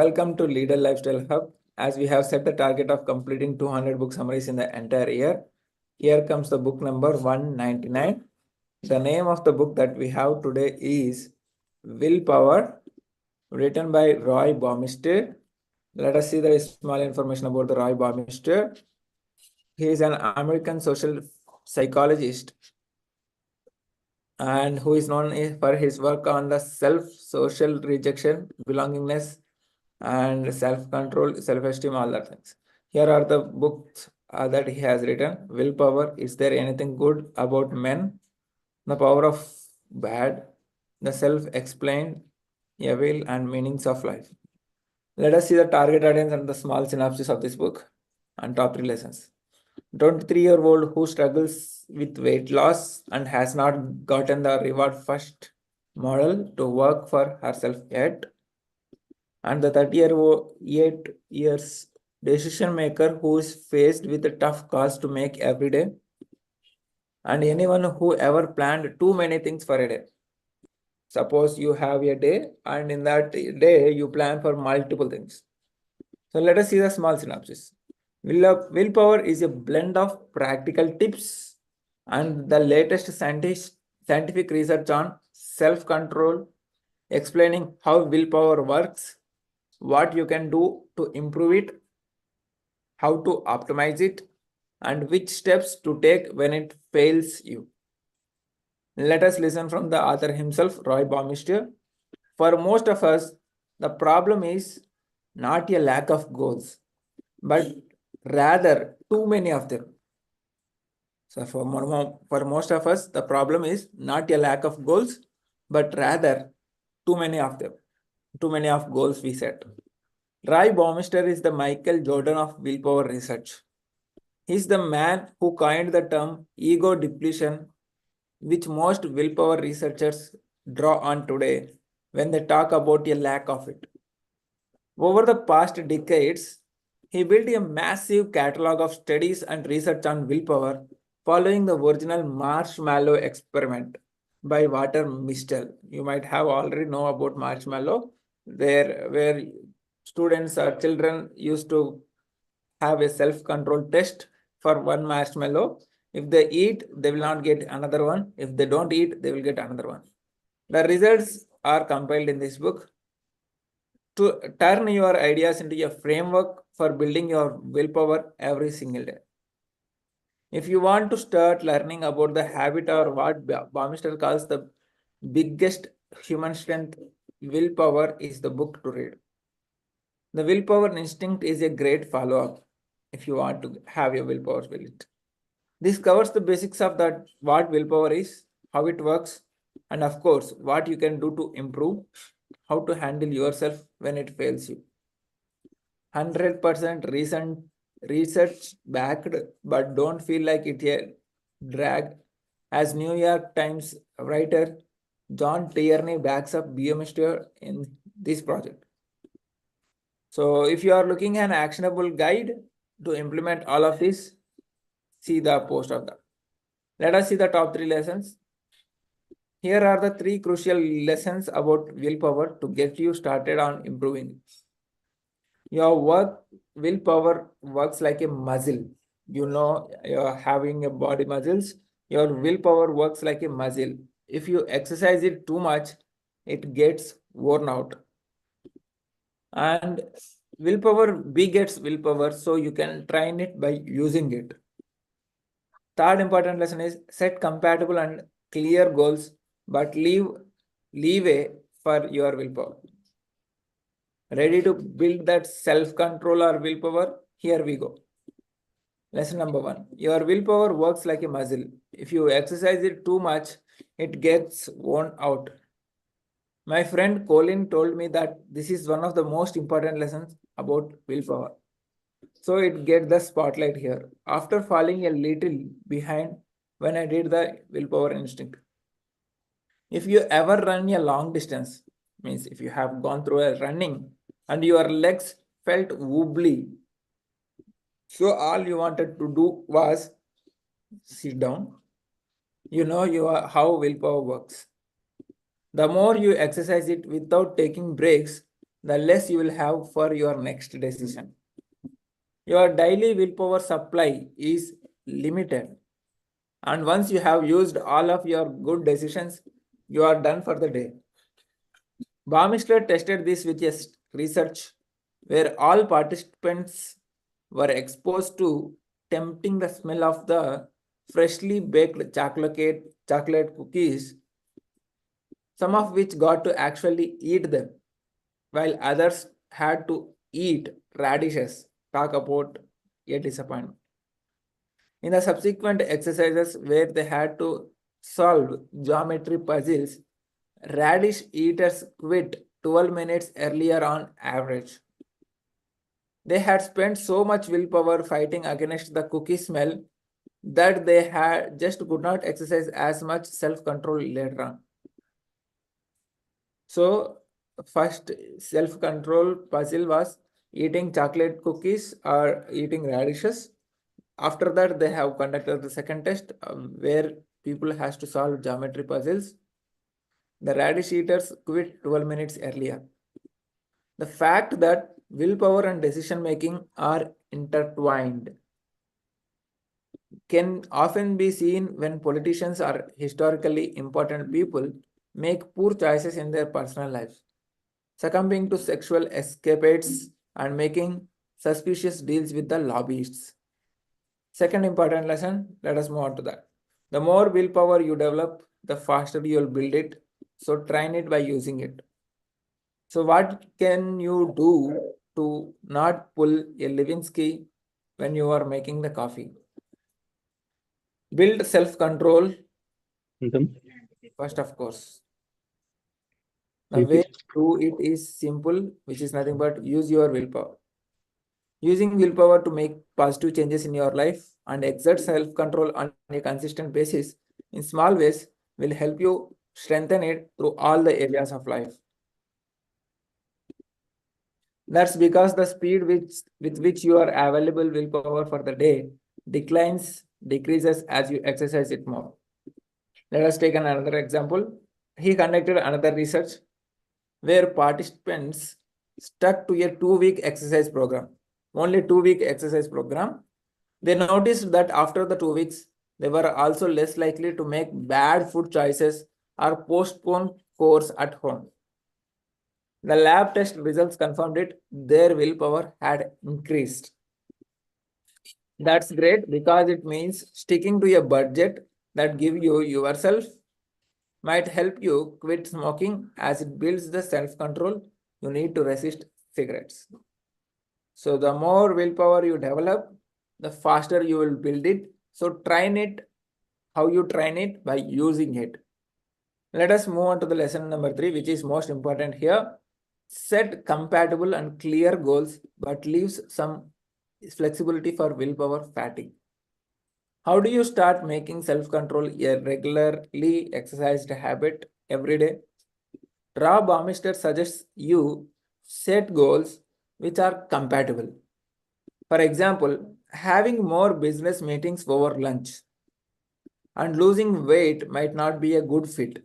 Welcome to Leader Lifestyle Hub. As we have set the target of completing 200 book summaries in the entire year, here comes the book number 199. The name of the book that we have today is Willpower, written by Roy Baumeister. Let us see the small information about the Roy Baumeister. He is an American social psychologist and who is known for his work on the self, social rejection, belongingness, and self-control, self-esteem, all that things. Here are the books that he has written. Willpower, Is There Anything Good About Men? The Power of Bad, The Self-Explained, Evil, and Meanings of Life. Let us see the target audience and the small synopsis of this book and top 3 lessons. 23-year-old who struggles with weight loss and has not gotten the reward first model to work for herself yet. And the 38 years decision maker who is faced with the tough calls to make every day. And anyone who ever planned too many things for a day. Suppose you have a day and in that day you plan for multiple things. So let us see the small synopsis. Willpower is a blend of practical tips and the latest scientific research on self-control, explaining how willpower works, what you can do to improve it, how to optimize it, and which steps to take when it fails you. Let us listen from the author himself, Roy Baumeister. For most of us, the problem is not a lack of goals, but rather too many of them. So for most of us, the problem is not a lack of goals, but rather too many of them. Too many of goals we set. Roy Baumeister is the Michael Jordan of willpower research. He's the man who coined the term ego depletion, which most willpower researchers draw on today when they talk about a lack of it. Over the past decades, he built a massive catalog of studies and research on willpower following the original marshmallow experiment by Walter Mischel. You might have already know about marshmallow, where students or children used to have a self-control test for one marshmallow. If they eat, they will not get another one. If they don't eat, they will get another one. The results are compiled in this book to turn your ideas into a framework for building your willpower every single day. If you want to start learning about the habit or what Baumeister calls the biggest human strength, willpower is the book to read. The willpower instinct is a great follow-up if you want to have your willpower built. This covers the basics of that, what willpower is, how it works, and of course, what you can do to improve, how to handle yourself when it fails you. 100% recent research backed, but don't feel like it a drag. As New York Times writer John Tierney backs up Baumeister in this project. So if you are looking at an actionable guide to implement all of this, see the post of that. Let us see the top 3 lessons. Here are the 3 crucial lessons about willpower to get you started on improving. Your willpower works like a muscle. You know, you're having a body muscles. Your willpower works like a muscle. If you exercise it too much, it gets worn out. And willpower begets willpower, so you can train it by using it. Third important lesson is set compatible and clear goals, but leave leeway for your willpower. Ready to build that self-control or willpower? Here we go. Lesson number 1. Your willpower works like a muscle. If you exercise it too much, it gets worn out. My friend Colin told me that this is one of the most important lessons about willpower. So it gets the spotlight here. After falling a little behind when I did the willpower instinct. If you ever run a long distance, means if you have gone through a running and your legs felt wobbly, so all you wanted to do was sit down. You know how willpower works. The more you exercise it without taking breaks, the less you will have for your next decision. Your daily willpower supply is limited. And once you have used all of your good decisions, you are done for the day. Baumeister tested this with a research where all participants were exposed to tempting the smell of the freshly baked chocolate cookies, some of which got to actually eat them, while others had to eat radishes. Talk about a disappointment. In the subsequent exercises where they had to solve geometry puzzles, radish eaters quit 12 minutes earlier on average. They had spent so much willpower fighting against the cookie smell that they had just could not exercise as much self-control later on. So, first self-control puzzle was eating chocolate cookies or eating radishes. After that, they have conducted the second test where people has to solve geometry puzzles. The radish eaters quit 12 minutes earlier. The fact that willpower and decision making are intertwined can often be seen when politicians or historically important people make poor choices in their personal lives, succumbing to sexual escapades and making suspicious deals with the lobbyists. Second important lesson, let us move on to that. The more willpower you develop, the faster you will build it. So train it by using it. So what can you do to not pull a Lewinsky when you are making the coffee? Build self-control first, of course. The way to do it is simple, which is nothing but use your willpower. Using willpower to make positive changes in your life and exert self-control on a consistent basis in small ways will help you strengthen it through all the areas of life. That's because the speed with which you are available willpower for the day decreases as you exercise it more. Let us take another example. He conducted another research where participants stuck to a 2-week exercise program. Only 2-week exercise program. They noticed that after the 2 weeks, they were also less likely to make bad food choices or postpone chores at home. The lab test results confirmed it. Their willpower had increased. That's great because it means sticking to a budget that give you yourself might help you quit smoking as it builds the self-control you need to resist cigarettes. So the more willpower you develop, the faster you will build it. So train it. How you train it? By using it. Let us move on to the lesson number 3, which is most important here. Set compatible and clear goals, but leaves some flexibility for willpower fatigue. How do you start making self-control a regularly exercised habit every day? Rob Baumeister suggests you set goals which are compatible. For example, having more business meetings over lunch and losing weight might not be a good fit.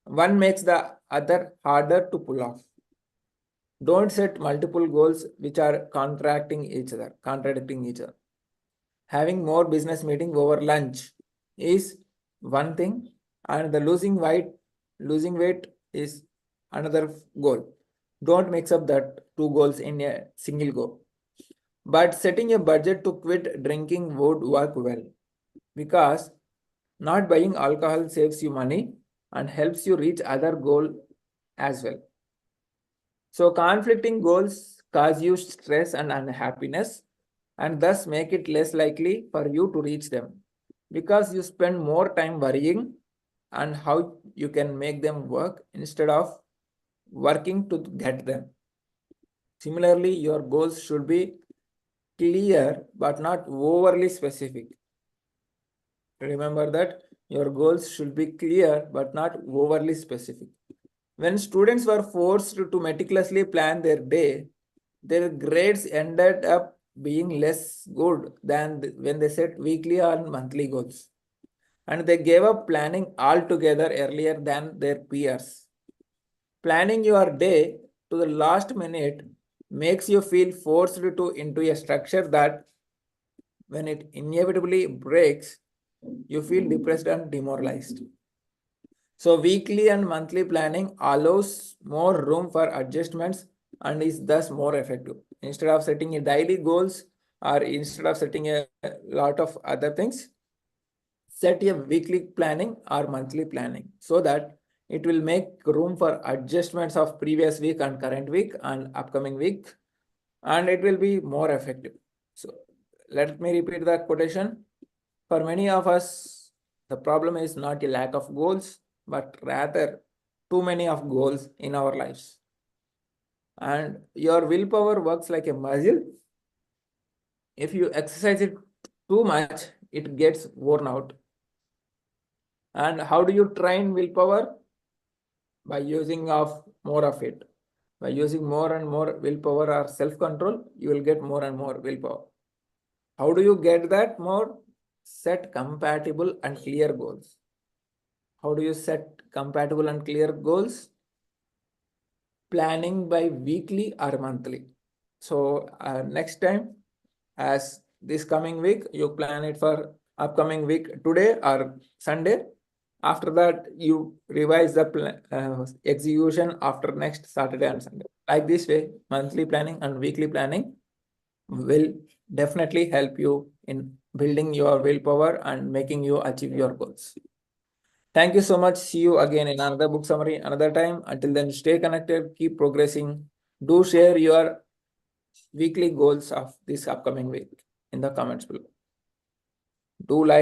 One makes the other harder to pull off. Don't set multiple goals which are contradicting each other. Having more business meeting over lunch is one thing, and the losing weight is another goal. Don't mix up that two goals in a single go. But setting a budget to quit drinking would work well because not buying alcohol saves you money and helps you reach other goal as well. So conflicting goals cause you stress and unhappiness and thus make it less likely for you to reach them because you spend more time worrying and how you can make them work instead of working to get them. Similarly, your goals should be clear but not overly specific. Remember that your goals should be clear but not overly specific. When students were forced to meticulously plan their day, their grades ended up being less good than when they set weekly or monthly goals. And they gave up planning altogether earlier than their peers. Planning your day to the last minute makes you feel forced to into a structure that when it inevitably breaks, you feel depressed and demoralized. So weekly and monthly planning allows more room for adjustments and is thus more effective. Instead of setting a daily goals or instead of setting a lot of other things, set a weekly planning or monthly planning so that it will make room for adjustments of previous week and current week and upcoming week, and it will be more effective. So let me repeat the quotation. For many of us, the problem is not a lack of goals, but rather too many of goals in our lives. And your willpower works like a muscle. If you exercise it too much, it gets worn out. And how do you train willpower? By using of more of it. By using more and more willpower or self-control, you will get more and more willpower. How do you get that more? Set compatible and clear goals. How do you set compatible and clear goals? Planning by weekly or monthly. So next time, as this coming week, you plan it for upcoming week today or Sunday. After that, you revise the execution after next Saturday and Sunday. Like this way, monthly planning and weekly planning will definitely help you in building your willpower and making you achieve your goals. Thank you so much. See you again in another book summary another time. Until then, stay connected, keep progressing. Do share your weekly goals of this upcoming week in the comments below. Do like